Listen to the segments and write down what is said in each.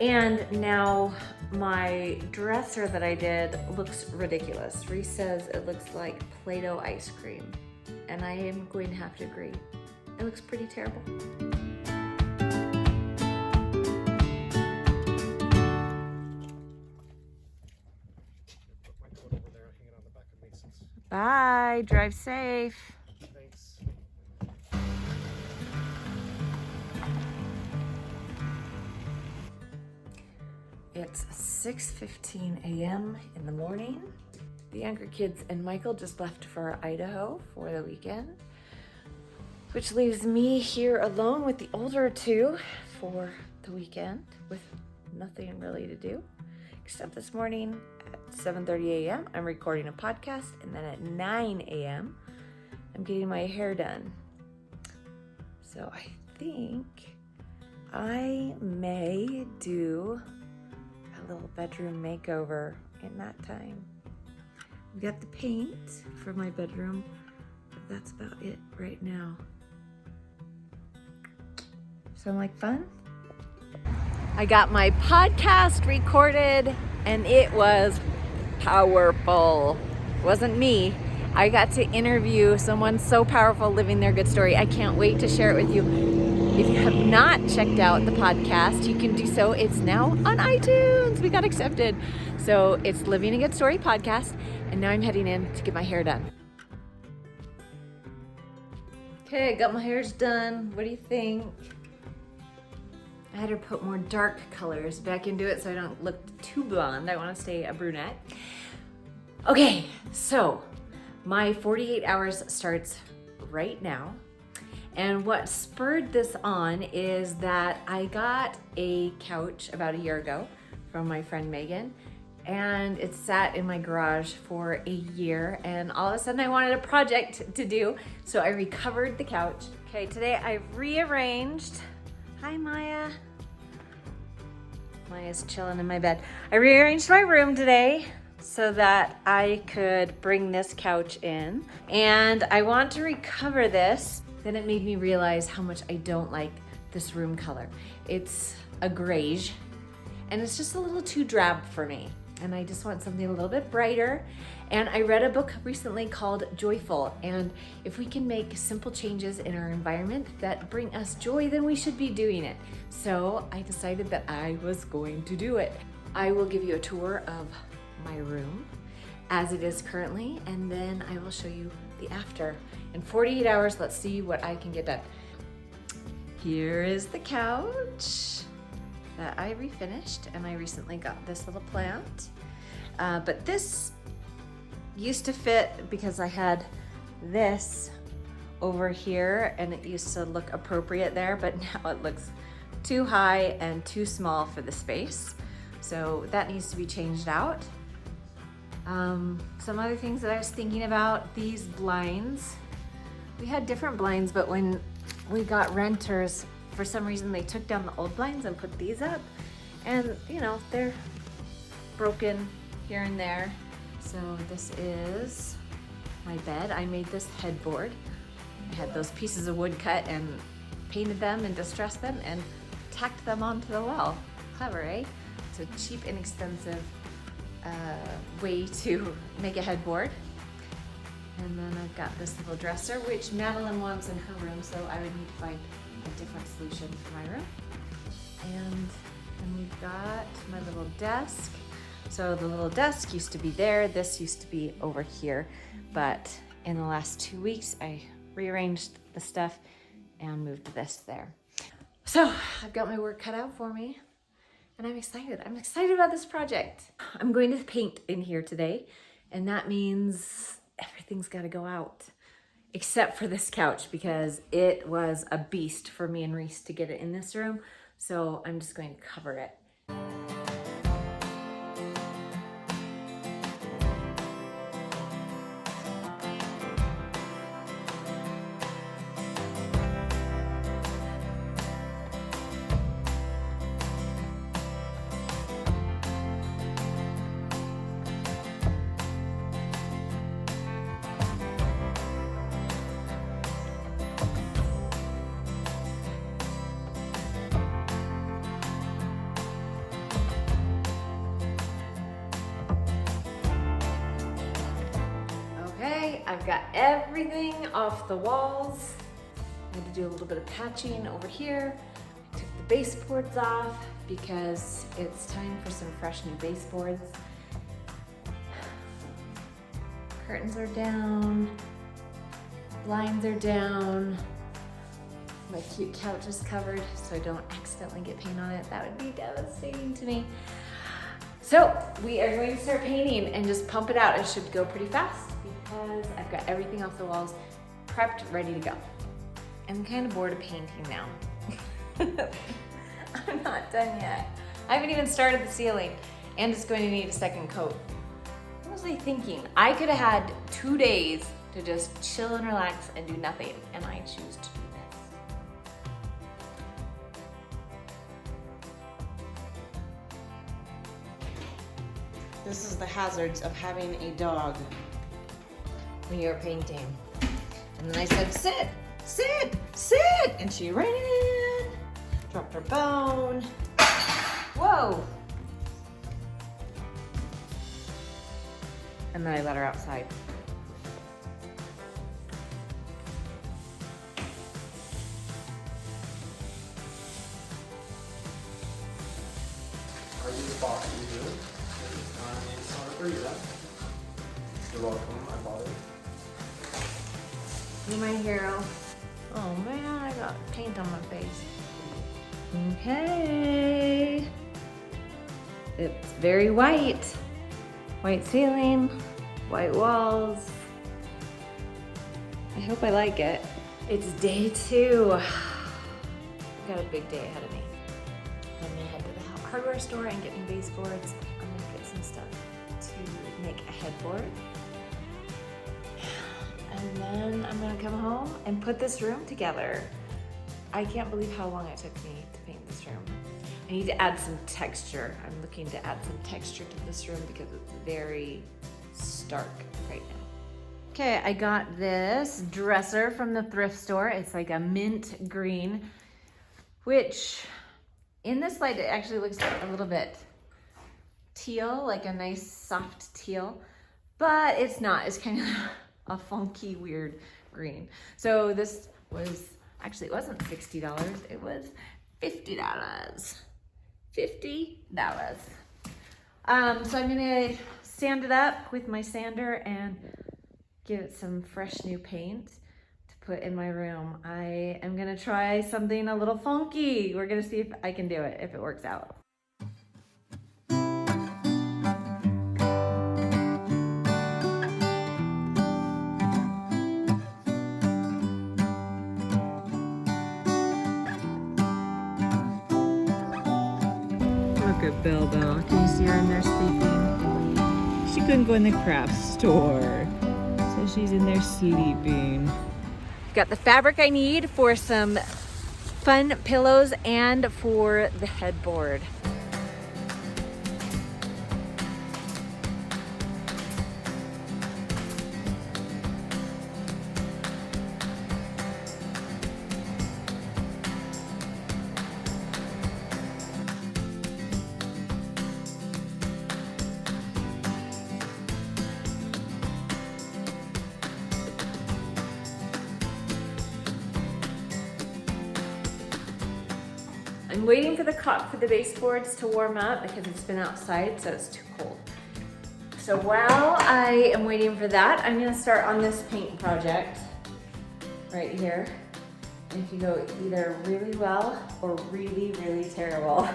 And now my dresser that I did looks ridiculous. Reese says it looks like Play-Doh ice cream. And I am going to have to agree. It looks pretty terrible. Bye, drive safe. Thanks. It's 6:15 a.m. in the morning. The younger kids and Michael just left for Idaho for the weekend, which leaves me here alone with the older two for the weekend with nothing really to do, except this morning at 7:30 a.m. I'm recording a podcast, and then at 9 a.m. I'm getting my hair done. So I think I may do a little bedroom makeover in that time. I've got the paint for my bedroom, but that's about it right now. Sound like fun? I got my podcast recorded and it was powerful. It wasn't me. I got to interview someone so powerful living their good story. I can't wait to share it with you. If you have not checked out the podcast, you can do so. It's now on iTunes. We got accepted. So it's Living a Good Story podcast. And now I'm heading in to get my hair done. Okay, I got my hairs done. What do you think? I had to put more dark colors back into it so I don't look too blonde. I want to stay a brunette. Okay, so my 48 hours starts right now. And what spurred this on is that I got a couch about a year ago from my friend Megan, and it sat in my garage for a year, and all of a sudden I wanted a project to do, so I recovered the couch. Okay, today I rearranged. Hi, Maya. Maya's chilling in my bed. I rearranged my room today so that I could bring this couch in, and I want to recover this. Then it made me realize how much I don't like this room color. It's a grayish, and it's just a little too drab for me. And I just want something a little bit brighter. And I read a book recently called Joyful. And if we can make simple changes in our environment that bring us joy, then we should be doing it. So I decided that I was going to do it. I will give you a tour of my room as it is currently, and then I will show you the after. In 48 hours, let's see what I can get done. Here is the couch that I refinished, and I recently got this little plant. But this used to fit because I had this over here and it used to look appropriate there, but now it looks too high and too small for the space. So that needs to be changed out. Some other things that I was thinking about, these blinds. We had different blinds, but when we got renters, for some reason they took down the old blinds and put these up. And you know, they're broken here and there. So this is my bed. I made this headboard. I had those pieces of wood cut and painted them and distressed them and tacked them onto the wall. Clever, eh? It's a cheap, inexpensive way to make a headboard. And then I've got this little dresser, which Madeline wants in her room, so I would need to find a different solution for my room. And then we've got my little desk. So the little desk used to be there, this used to be over here, but in the last 2 weeks, I rearranged the stuff and moved this there. So I've got my work cut out for me, and I'm excited. I'm excited about this project. I'm going to paint in here today, and that means everything's got to go out except for this couch because it was a beast for me and Reese to get it in this room. So I'm just going to cover it. I've got everything off the walls. I had to do a little bit of patching over here. I took the baseboards off because it's time for some fresh new baseboards. Curtains are down, blinds are down. My cute couch is covered so I don't accidentally get paint on it. That would be devastating to me. So we are going to start painting and just pump it out. It should go pretty fast because I've got everything off the walls prepped, ready to go. I'm kind of bored of painting now. I'm not done yet. I haven't even started the ceiling and it's going to need a second coat. What was I thinking? I could have had 2 days to just chill and relax and do nothing, and I choose to do this. This is the hazards of having a dog. When you're painting. And then I said, sit, sit, sit. And she ran in, dropped her bone. Whoa! And then I let her outside. Are you the box you do? It's not for you then. You're welcome, I bought it. You're my hero. Oh man, I got paint on my face. Okay. It's very white. White ceiling, white walls. I hope I like it. It's day 2. I've got a big day ahead of me. I'm gonna head to the hardware store and get new baseboards. I'm gonna get some stuff to make a headboard. And then I'm gonna come home and put this room together. I can't believe how long it took me to paint this room. I need to add some texture. I'm looking to add some texture to this room because it's very stark right now. Okay, I got this dresser from the thrift store. It's like a mint green, which in this light, it actually looks a little bit teal, like a nice soft teal, but it's not. It's kind of a funky, weird green. So this was, actually it wasn't $60, it was $50. $50. So I'm gonna sand it up with my sander and give it some fresh new paint to put in my room. I am gonna try something a little funky. We're gonna see if I can do it, if it works out. Look at Belle Belle. Can you see her in there sleeping? She couldn't go in the craft store, so she's in there sleeping. Got the fabric I need for some fun pillows and for the headboard. I'm waiting for the baseboards to warm up because it's been outside, so it's too cold. So while I am waiting for that, I'm gonna start on this paint project right here. And it can go either really well or really, really terrible.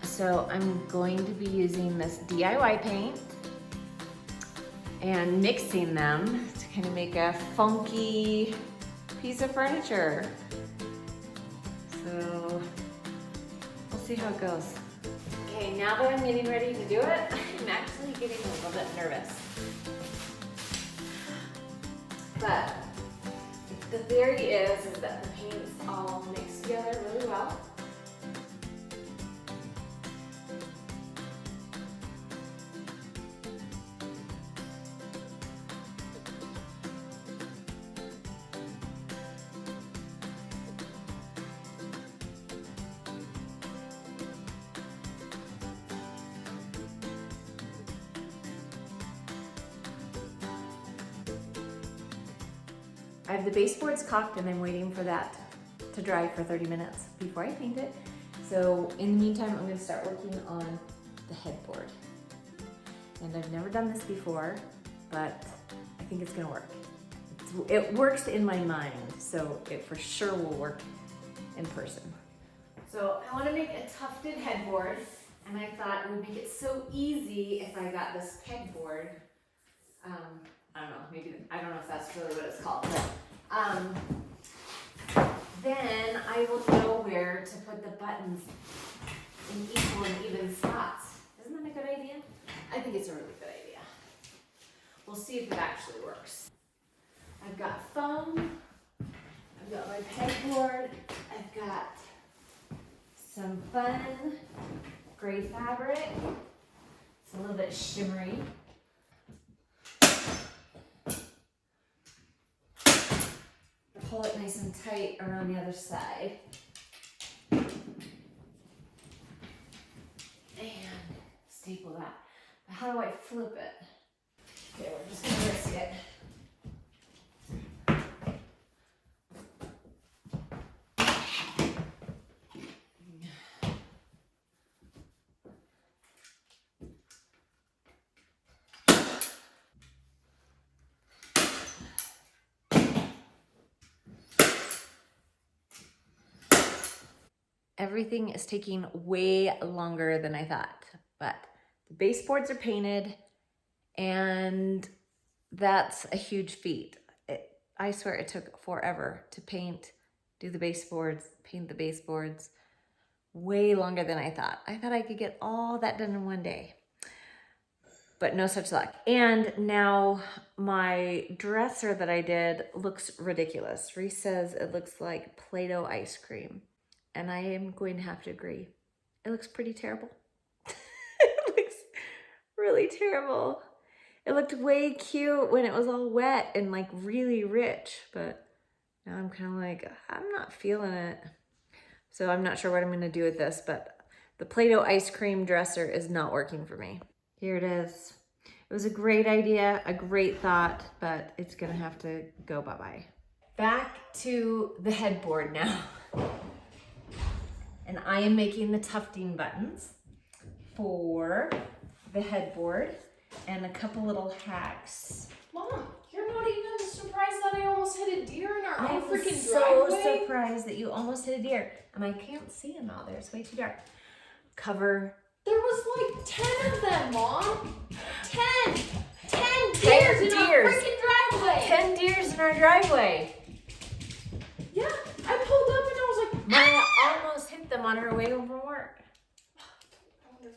So I'm going to be using this DIY paint and mixing them to kind of make a funky piece of furniture. So we'll see how it goes. Okay, now that I'm getting ready to do it, I'm actually getting a little bit nervous. But the theory is that the paints all mix together really well. I have the baseboards caulked and I'm waiting for that to dry for 30 minutes before I paint it. So in the meantime, I'm gonna start working on the headboard. And I've never done this before, but I think it's gonna work. It works in my mind, so it for sure will work in person. So I wanna make a tufted headboard, and I thought it would make it so easy if I got this pegboard. I don't know, I don't know if that's really what it's called, but then I will know where to put the buttons in equal and even spots. Isn't that a good idea? I think it's a really good idea. We'll see if it actually works. I've got foam, I've got my pegboard, I've got some fun gray fabric. It's a little bit shimmery. Pull it nice and tight around the other side. And staple that. But how do I flip it? Okay, we're just gonna risk it. Everything is taking way longer than I thought, but the baseboards are painted and that's a huge feat. I swear it took forever to paint, do the baseboards, paint the baseboards, way longer than I thought. I thought I could get all that done in one day, but no such luck. And now my dresser that I did looks ridiculous. Reese says it looks like Play-Doh ice cream. And I am going to have to agree. It looks pretty terrible. It looks really terrible. It looked way cute when it was all wet and like really rich, but now I'm kind of like, I'm not feeling it. So I'm not sure what I'm gonna do with this, but the Play-Doh ice cream dresser is not working for me. Here it is. It was a great idea, a great thought, but it's gonna have to go bye-bye. Back to the headboard now. And I am making the tufting buttons for the headboard and a couple little hacks. Mom, you're not even surprised that I almost hit a deer in our I own was freaking so driveway? surprised that you almost hit a deer. And I can't see him out there, it's way too dark. Cover. There was like 10 of them, Mom. 10 10 deers in our deers. freaking driveway. 10 deers in our driveway. Yeah, I pulled up and I was like, Maya almost hit them on her way home from work.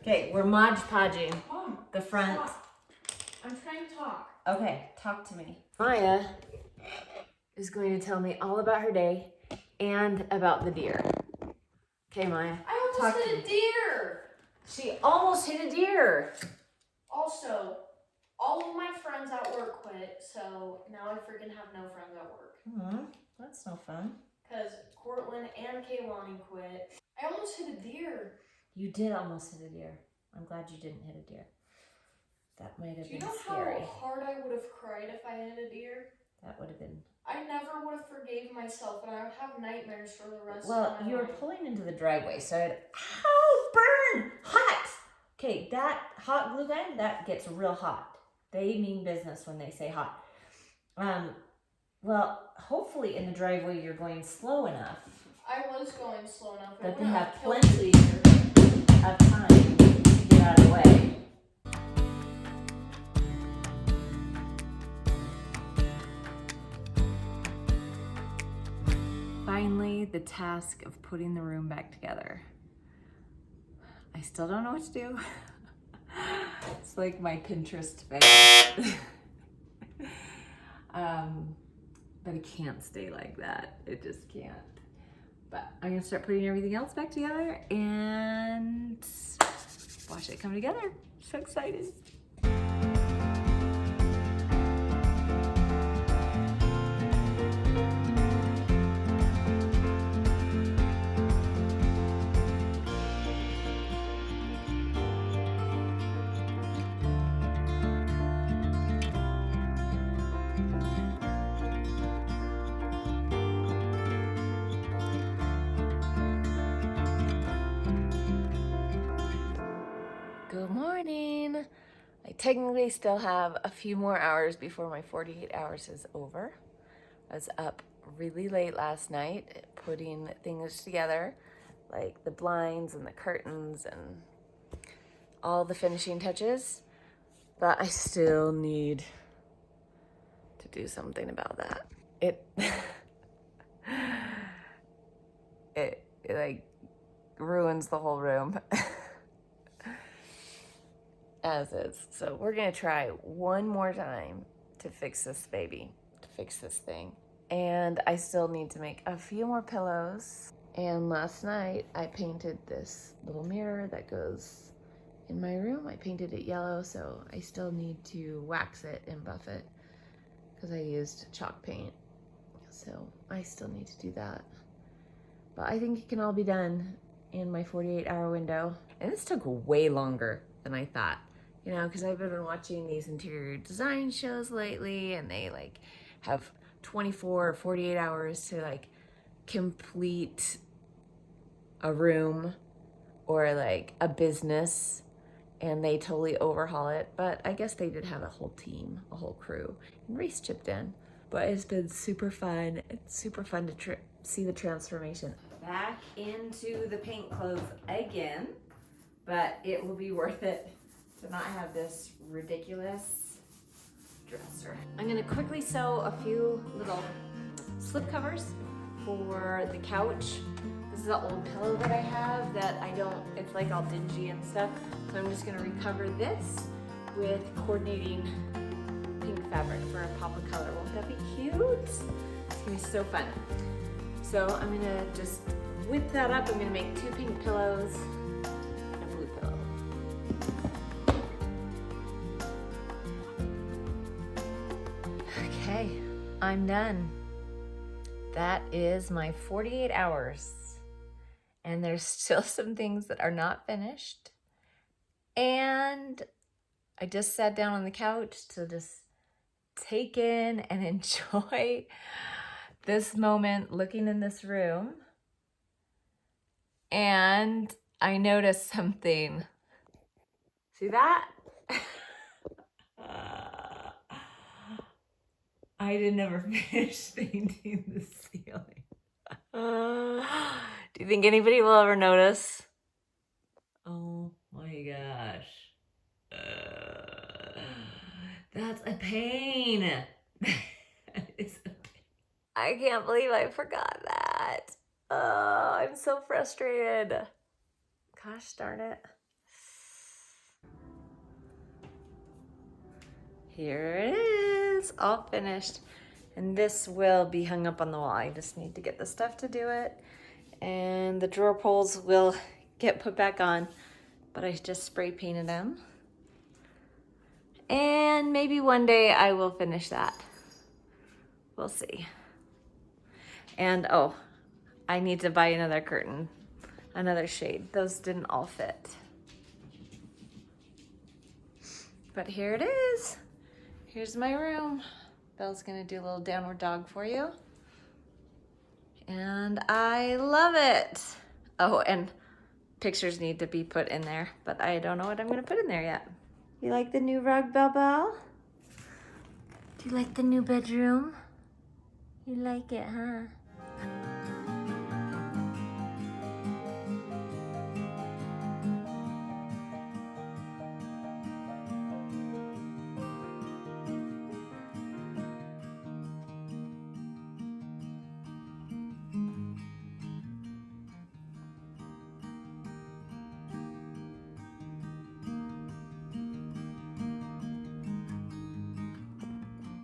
Okay, we're Mod Podging Mom, the front. stop. I'm trying to talk. Okay, talk to me. Maya is going to tell me all about her day and about the deer. Okay, Maya. I talk almost to hit a me. deer. She almost hit a deer. Also, all of my friends at work quit, so now I freaking have no friends at work. That's no fun. Because Cortland and Kaylani quit. I almost hit a deer. You did almost hit a deer. I'm glad you didn't hit a deer. That might have Do you been know scary. how hard I would have cried if I hit a deer? That would have been. I never would have forgave myself, and I would have nightmares for the rest Well, of my you were life. pulling into the driveway, so I'd. Ow! Burn! Hot! Okay, that hot glue gun, that gets real hot. They mean business when they say hot. Well, hopefully in the driveway you're going slow enough I was going slow enough. that It they wouldn't have killed plenty me. of time to get out of the way. Finally, the task of putting the room back together. I still don't know what to do. It's like my Pinterest fail. But it can't stay like that. It just can't. But I'm gonna start putting everything else back together and watch it come together. So excited. Good morning. I technically still have a few more hours before my 48 hours is over. I was up really late last night putting things together, like the blinds and the curtains and all the finishing touches, but I still need to do something about that. It like ruins the whole room as is. So we're gonna try one more time to fix this baby, to fix this thing. And I still need to make a few more pillows. And last night I painted this little mirror that goes in my room. I painted it yellow, so I still need to wax it and buff it because I used chalk paint. So I still need to do that. But I think it can all be done in my 48-hour window. And this took way longer than I thought, you know, because I've been watching these interior design shows lately, and they like have 24 or 48 hours to like complete a room or like a business, and they totally overhaul it. But I guess they did have a whole team, a whole crew, and Reese chipped in. But it's been super fun. It's super fun to see the transformation. Back into the paint clothes again, but it will be worth it to not have this ridiculous dresser. I'm gonna quickly sew a few little slip covers for the couch. This is an old pillow that I have that it's like all dingy and stuff. So I'm just gonna recover this with coordinating pink fabric for a pop of color. Won't that be cute? It's gonna be so fun. So I'm gonna just whip that up. I'm gonna make 2 pink pillows and a blue pillow. Okay, I'm done. That is my 48 hours. And there's still some things that are not finished. And I just sat down on the couch to just take in and enjoy this moment looking in this room. And I noticed something. See that? I didn't ever finish painting the ceiling. Do you think anybody will ever notice? Oh my gosh. That's a pain. It's a pain. I can't believe I forgot that. I'm so frustrated. Gosh darn it. Here it is, all finished. And this will be hung up on the wall. I just need to get the stuff to do it. And the drawer pulls will get put back on, but I just spray painted them. And maybe one day I will finish that. We'll see. And oh, I need to buy another curtain, another shade. Those didn't all fit. But here it is. Here's my room. Belle's gonna do a little downward dog for you. And I love it. Oh, and pictures need to be put in there, but I don't know what I'm gonna put in there yet. You like the new rug, Belle? Do you like the new bedroom? You like it, huh?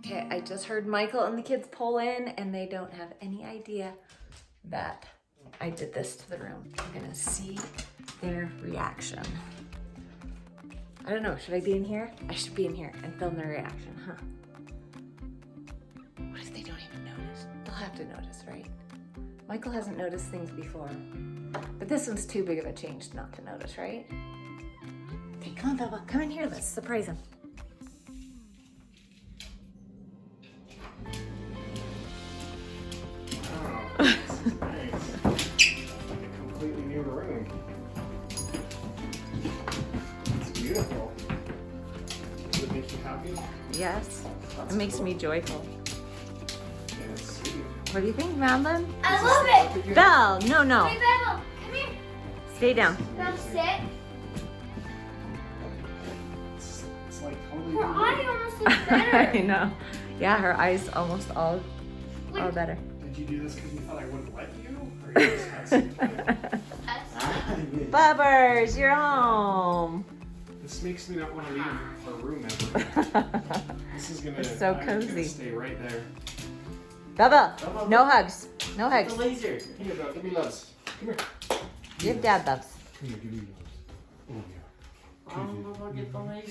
Okay, I just heard Michael and the kids pull in, and they don't have any idea that I did this to the room. I'm gonna see their reaction. I don't know, should I be in here? I should be in here and film their reaction, huh? What if they don't even notice? They'll have to notice, right? Michael hasn't noticed things before, but this one's too big of a change not to notice, right? Okay, come on, Bella, come in here, let's surprise him. Completely new room. It's beautiful. happy? Yes. That's It makes cool. me joyful. Yeah, it's sweet. What do you think, Madeline? I Is love this it. the Belle, no, no. Hey, Bella, come here. Stay down. Come sit. It's like totally Her blue. eye almost looks I better. know. Yeah, her eyes almost all better. Did you do this because you thought I wouldn't let you? Or you just had some time? Ah, yeah. Bubbers, you're home. This makes me not want to leave our room ever. This is gonna, It's so I'm gonna cozy. stay right there. Bubba, no hugs. No hugs. laser. Come here, bro. Give me loves. Come here. Give dad loves. Come here, give me loves. Oh, yeah. I'm gonna get the laser.